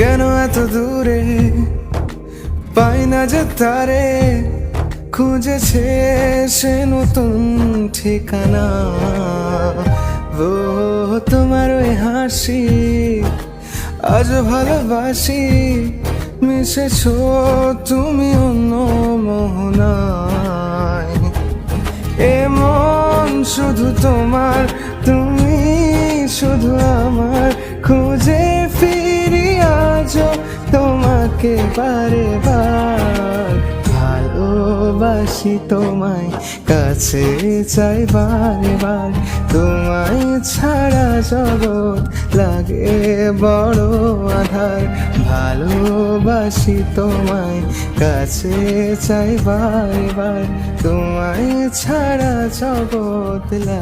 কেন এত দূরে পাই না যে তারে, খুঁজেছে সে নতুন ঠিকানা। ও তোমার ওই হাসি আজ ভালোবাসি, মিশেছো তুমি অন্য মোহনায়। এমন শুধু তোমার, তুমি শুধু আমার, খুঁজে ফিরি আজও তোমাকে বারে বার। ভালোবাসি তোমায়, কাছে চাই বারে বার, তোমায় ছাড়া জগৎ লাগে বড় আধার। ভালোবাসি তোমায়, কাছে চাই বারে বার, তোমায় ছাড়া জগৎ লাগে